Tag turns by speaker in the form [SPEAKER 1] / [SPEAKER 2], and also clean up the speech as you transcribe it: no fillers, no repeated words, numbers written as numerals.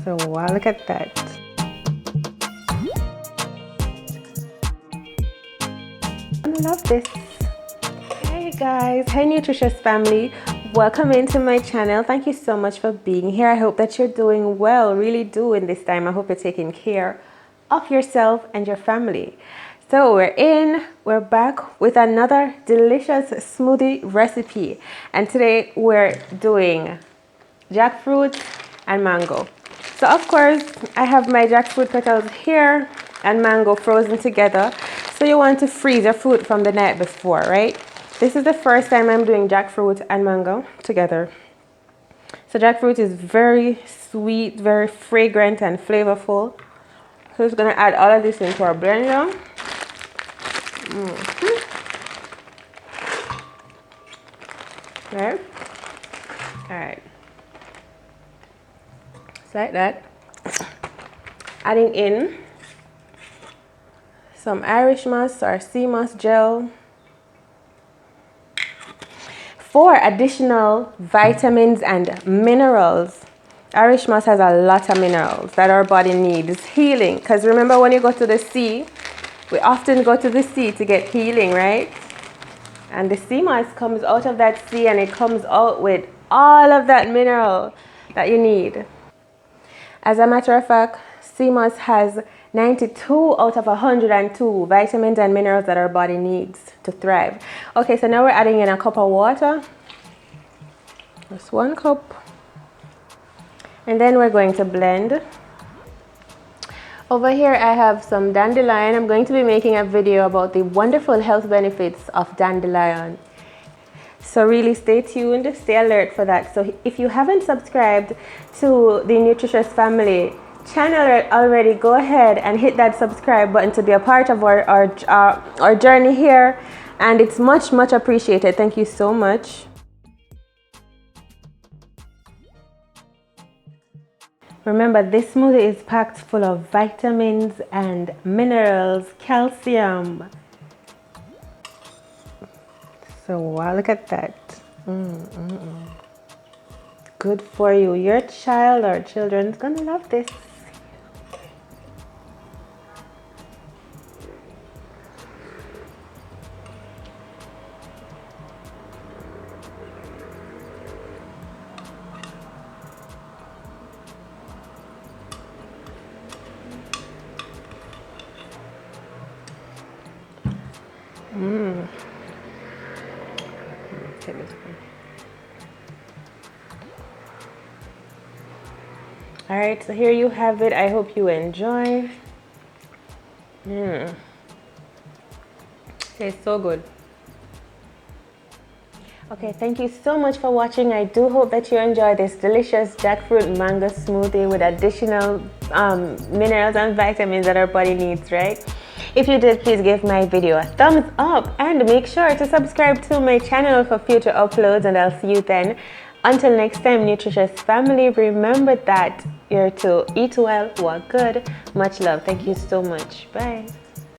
[SPEAKER 1] So wow, look at that. I love this. Hey guys, hey nutritious family, welcome into my channel. Thank you so much for being here. I hope that you're doing well, really do in this time. I hope you're taking care of yourself and your family. So we're back with another delicious smoothie recipe, and today we're doing jackfruit and mango. So of course I have my jackfruit petals here and mango frozen together. So you want to freeze your fruit from the night before, right? This is the first time I'm doing jackfruit and mango together. So jackfruit is very sweet, very fragrant and flavorful. So it's gonna add all of this into our blender. Right? Alright. Just like that. Adding in some Irish moss or sea moss gel for additional vitamins and minerals. Irish moss has a lot of minerals that our body needs. Healing, because remember when you go to the sea, we often go to the sea to get healing, right? And the sea moss comes out of that sea and it comes out with all of that mineral that you need. As a matter of fact, sea moss has 92 out of 102 vitamins and minerals that our body needs to thrive. Okay, so now we're adding in a cup of water. Just 1 cup. And then we're going to blend. Over here I have some dandelion. I'm going to be making a video about the wonderful health benefits of dandelion. So really stay tuned, stay alert for that. So if you haven't subscribed to the Nutritious Family channel already, go ahead and hit that subscribe button to be a part of our journey here. And it's much appreciated. Thank you so much. Remember, this smoothie is packed full of vitamins and minerals, calcium. So wow, look at that. Good for you. Your child or children's gonna love this. All right, so here you have it. I hope you enjoy. Tastes so good. Okay, thank you so much for watching. I do hope that you enjoy this delicious jackfruit mango smoothie with additional minerals and vitamins that our body needs, right? If you did, please give my video a thumbs up and make sure to subscribe to my channel for future uploads, and I'll see you then. Until next time, nutritious family, remember that you're to eat well, walk good. Much love. Thank you so much. Bye.